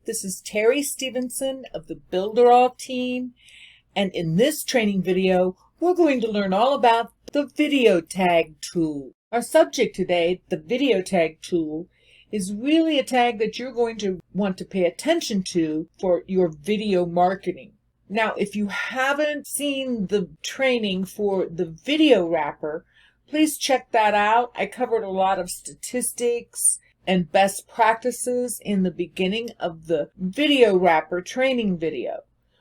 This is Terry Stevenson of the Builderall team, and in this training video, we're going to learn all about the video tag tool. Our subject today, the video tag tool, is really a tag that you're going to want to pay attention to for your video marketing. Now, if you haven't seen the training for the video wrapper, please check that out. I covered a lot of statistics and best practices in the beginning of the video wrapper training video.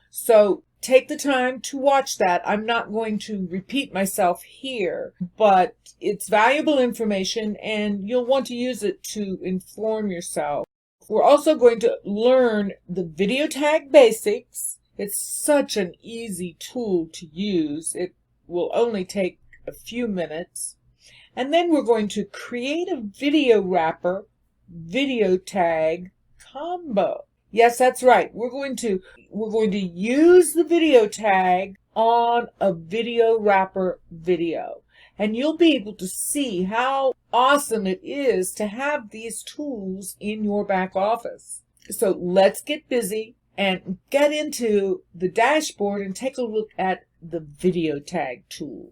So take the time to watch that. I'm not going to repeat myself here, but it's valuable information and you'll want to use it to inform yourself. We're also going to learn the video tag basics. It's such an easy tool to use. It will only take a few minutes. And then we're going to create a video wrapper video tag combo. Yes, that's right. We're going to use the video tag on a video wrapper video. And you'll be able to see how awesome it is to have these tools in your back office. So let's get busy and get into the dashboard and take a look at the video tag tool.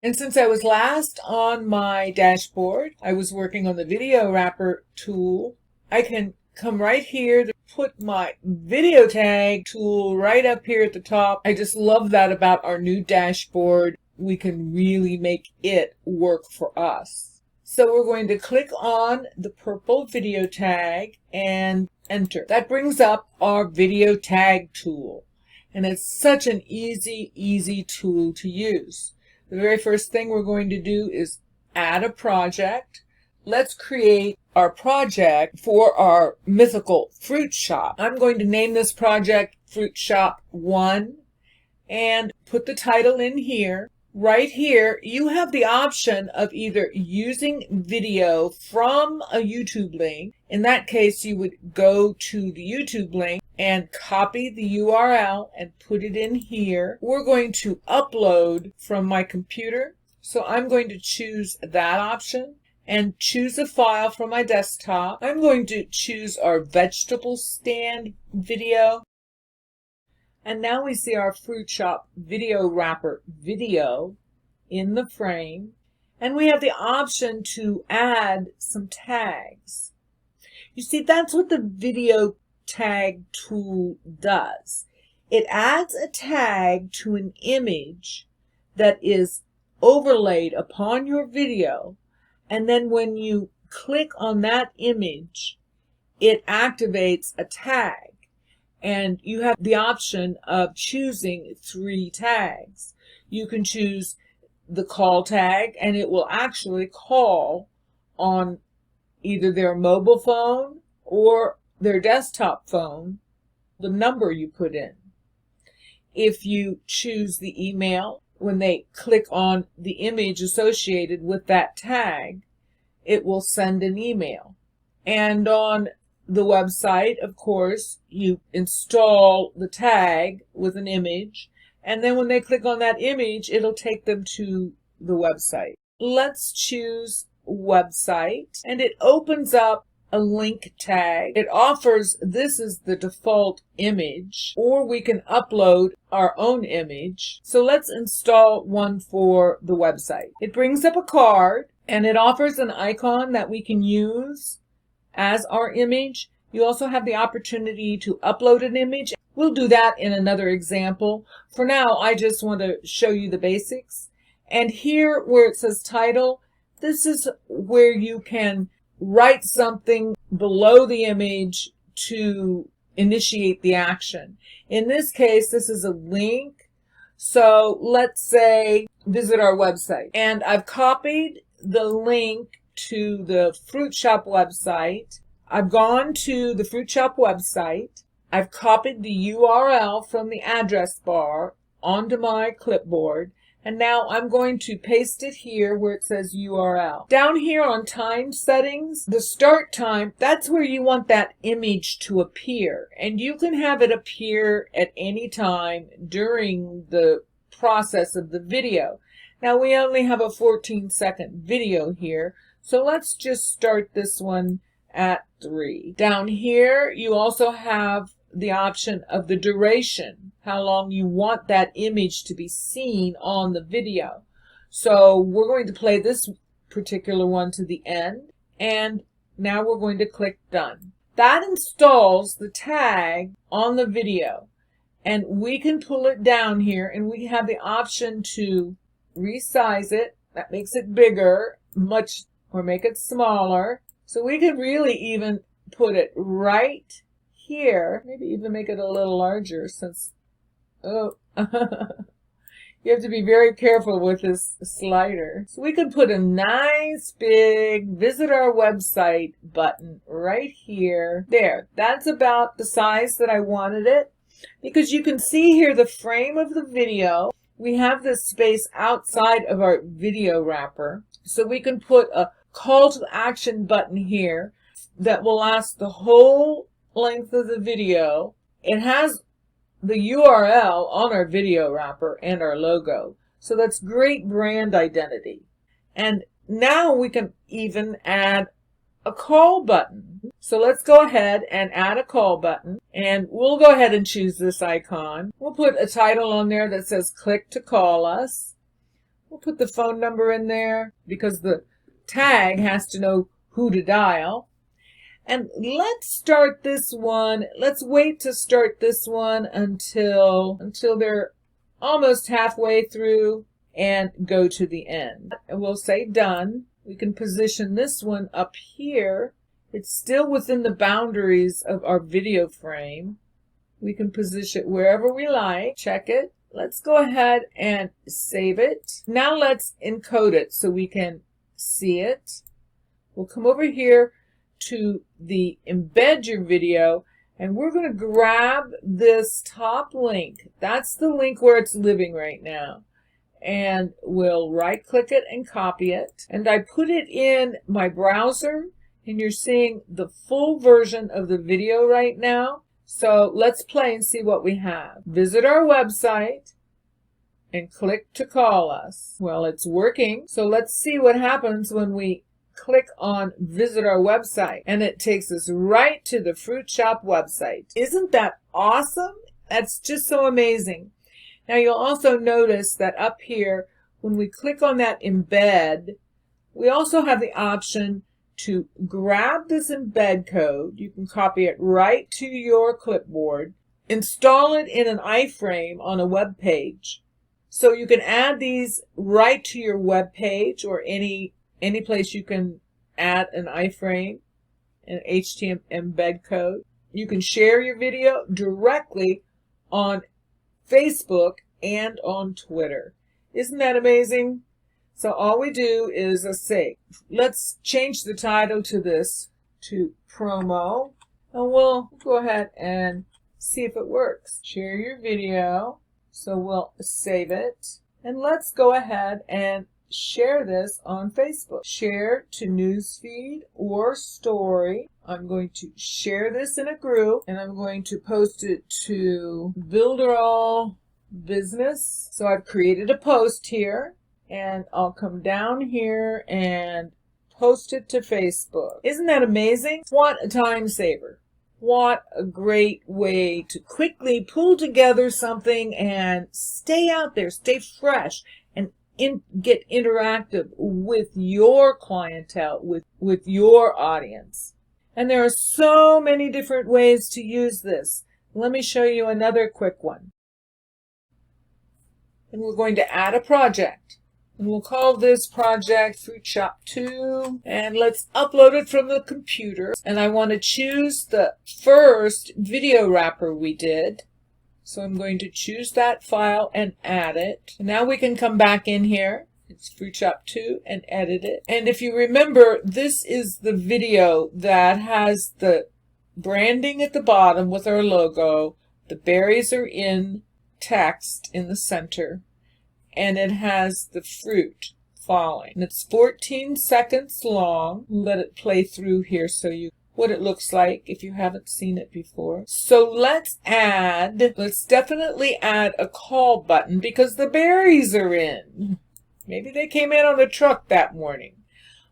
And since I was last on my dashboard, I was working on the video wrapper tool. I can come right here to put my video tag tool right up here at the top. I just love that about our new dashboard. We can really make it work for us. So we're going to click on the purple video tag and enter. That brings up our video tag tool. And it's such an easy tool to use. The very first thing we're going to do is add a project. Let's create our project for our mythical fruit shop. I'm going to name this project Fruit Shop 1 and put the title in here. Right here, you have the option of either using video from a YouTube link. In that case, you would go to the YouTube link and copy the URL and put it in here. We're going to upload from my computer. So I'm going to choose that option and choose a file from my desktop. I'm going to choose our vegetable stand video. And now we see our Fruit Shop video wrapper video in the frame. And we have the option to add some tags. You see, that's what the video tag tool does. It adds a tag to an image that is overlaid upon your video. And then when you click on that image, it activates a tag. And you have the option of choosing 3 tags. You can choose the call tag, and it will actually call on either their mobile phone or their desktop phone, the number you put in. If you choose the email, when they click on the image associated with that tag, it will send an email. And on the website, of course, you install the tag with an image, and then when they click on that image, it'll take them to the website. Let's choose website, and it opens up a link tag. It offers this is the default image, or we can upload our own image. So let's install one for the website. It brings up a card, and it offers an icon that we can use as our image. You also have the opportunity to upload an image. We'll do that in another example. For now, I just want to show you the basics. And here where it says title, this is where you can write something below the image to initiate the action. In this case, this is a link. So let's say visit our website. And I've copied the link to the Fruit Shop website. I've gone to the Fruit Shop website. I've copied the URL from the address bar onto my clipboard. And now I'm going to paste it here where it says URL. Down here on time settings, the start time, that's where you want that image to appear. And you can have it appear at any time during the process of the video. Now we only have a 14-second video here, so let's just start this one at 3. Down here, you also have the option of the duration, how long you want that image to be seen on the video. So we're going to play this particular one to the end, and now we're going to click Done. That installs the tag on the video, and we can pull it down here, and we have the option to resize it. That makes it bigger, or make it smaller. So we could really even put it right here, maybe even make it a little larger since, you have to be very careful with this slider. So we could put a nice big visit our website button right here. There, that's about the size that I wanted it, because you can see here the frame of the video. We have this space outside of our video wrapper, so we can put a call to action button here that will last the whole length of the video. It has the URL on our video wrapper and our logo, so that's great brand identity. And now we can even add a call button. So let's go ahead and add a call button, and we'll go ahead and choose this icon. We'll put a title on there that says click to call us. We'll put the phone number in there because the tag has to know who to dial. And let's start this one. Let's wait to start this one until they're almost halfway through and go to the end. And we'll say done. We can position this one up here. It's still within the boundaries of our video frame. We can position it wherever we like. Check it. Let's go ahead and save it. Now let's encode it so we can see it. We'll come over here to the embed your video, and we're going to grab this top link. That's the link where it's living right now. And we'll right click it and copy it. And I put it in my browser, and you're seeing the full version of the video right now. So let's play and see what we have. Visit our website and click to call us. Well, it's working. So let's see what happens when we click on visit our website, and it takes us right to the fruit shop website. Isn't that awesome? That's just so amazing. Now you'll also notice that up here, when we click on that embed, we also have the option to grab this embed code. You can copy it right to your clipboard, install it in an iframe on a web page. So you can add these right to your web page or any place you can add an iframe, an HTML embed code. You can share your video directly on Facebook and on Twitter. Isn't that amazing? So all we do is let's change the title to this to promo, and we'll go ahead and see if it works. Share your video. So we'll save it, and let's go ahead and share this on Facebook. Share to newsfeed or story. I'm going to share this in a group, and I'm going to post it to Builderall business. So I've created a post here, and I'll come down here and post it to Facebook. Isn't that amazing? What a time saver. What a great way to quickly pull together something and stay out there, stay fresh, and get interactive with your clientele, with your audience. And there are so many different ways to use this. Let me show you another quick one. And we're going to add a project. And we'll call this project Fruit Shop 2. And let's upload it from the computer. And I want to choose the first video wrapper we did. So I'm going to choose that file and add it. And now we can come back in here. It's Fruit Shop 2 and edit it. And if you remember, this is the video that has the branding at the bottom with our logo. The berries are in text in the center. And it has the fruit falling. And it's 14 seconds long. Let it play through here so you what it looks like if you haven't seen it before. So let's definitely add a call button because the berries are in. Maybe they came in on a truck that morning.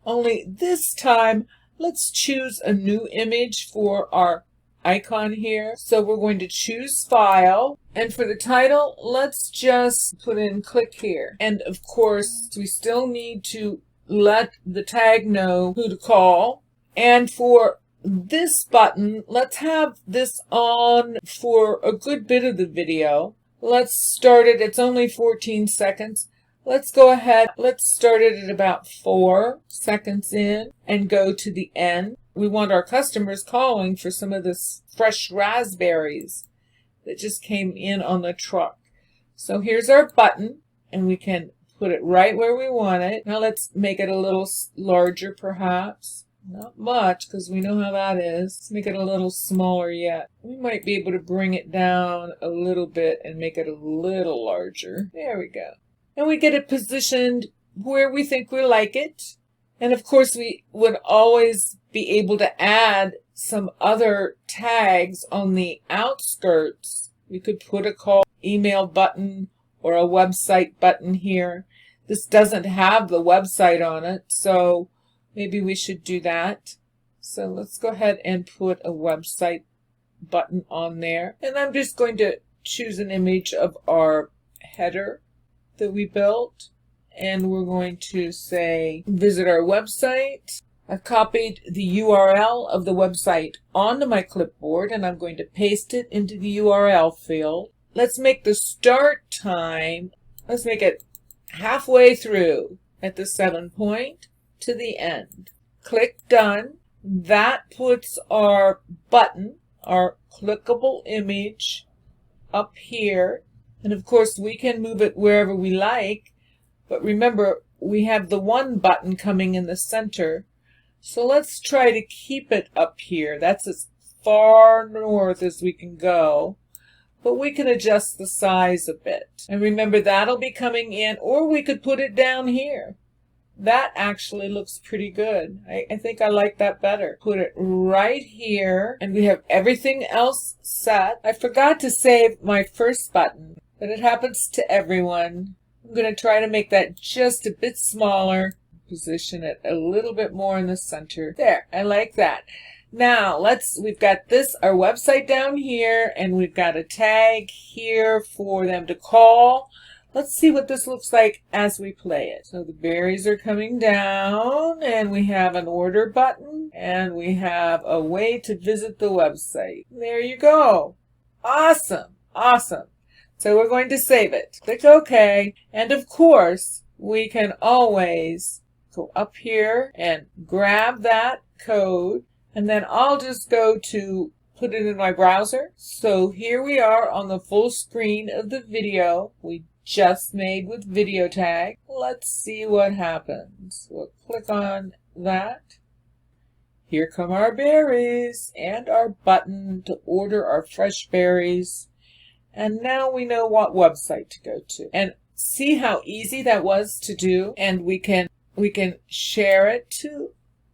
Only this time Let's choose a new image for our icon here. So we're going to choose File, and for the title, let's just put in Click Here. And of course, we still need to let the tag know who to call. And for this button, let's have this on for a good bit of the video. Let's start it. It's only 14 seconds. Let's go ahead. Let's start it at about 4 seconds in and go to the end. We want our customers calling for some of this fresh raspberries that just came in on the truck. So here's our button, and we can put it right where we want it. Now let's make it a little larger perhaps. Not much, because we know how that is. Let's make it a little smaller yet. We might be able to bring it down a little bit and make it a little larger. There we go. And we get it positioned where we think we like it. And of course, we would always be able to add some other tags on the outskirts. We could put a call email button or a website button here. This doesn't have the website on it, so maybe we should do that. So let's go ahead and put a website button on there. And I'm just going to choose an image of our header that we built. And we're going to say, visit our website. I've copied the URL of the website onto my clipboard, and I'm going to paste it into the URL field. Let's make the start time, let's make it halfway through at the 7 point to the end. Click Done. That puts our button, our clickable image, up here. And of course, we can move it wherever we like. But remember, we have the one button coming in the center. So let's try to keep it up here. That's as far north as we can go. But we can adjust the size a bit. And remember, that'll be coming in, or we could put it down here. That actually looks pretty good. I think I like that better. Put it right here, and we have everything else set. I forgot to save my first button, but it happens to everyone. I'm going to try to make that just a bit smaller. Position it a little bit more in the center. There, I like that. Now, we've got this, our website down here, and we've got a tag here for them to call. Let's see what this looks like as we play it. So the berries are coming down, and we have an order button, and we have a way to visit the website. There you go. Awesome, awesome. So we're going to save it. Click OK. And of course, we can always go up here and grab that code. And then I'll just go to put it in my browser. So here we are on the full screen of the video we just made with video tag. Let's see what happens. We'll click on that. Here come our berries and our button to order our fresh berries. And now we know what website to go to. And see how easy that was to do? And we can share it to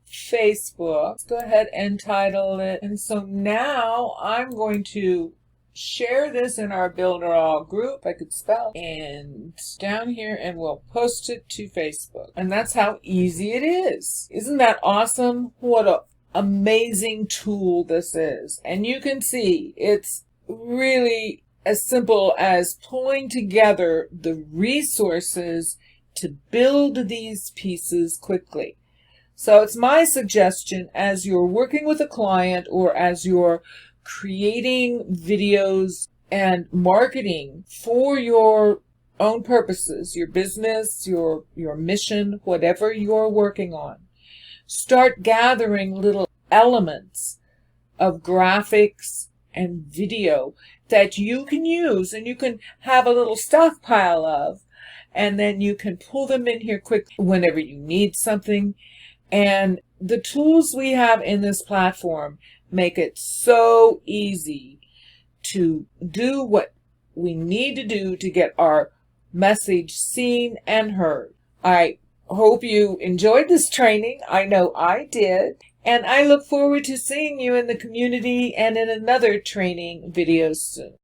Facebook. Let's go ahead and title it. And so now I'm going to share this in our Builderall group. I could spell. And down here, and we'll post it to Facebook. And that's how easy it is. Isn't that awesome? What an amazing tool this is. And you can see it's really as simple as pulling together the resources to build these pieces quickly. So it's my suggestion, as you're working with a client or as you're creating videos and marketing for your own purposes, your business, your mission, whatever you're working on, start gathering little elements of graphics and video that you can use, and you can have a little stockpile of, and then you can pull them in here quick whenever you need something. And the tools we have in this platform make it so easy to do what we need to do to get our message seen and heard. I hope you enjoyed this training. I know I did. And I look forward to seeing you in the community and in another training video soon.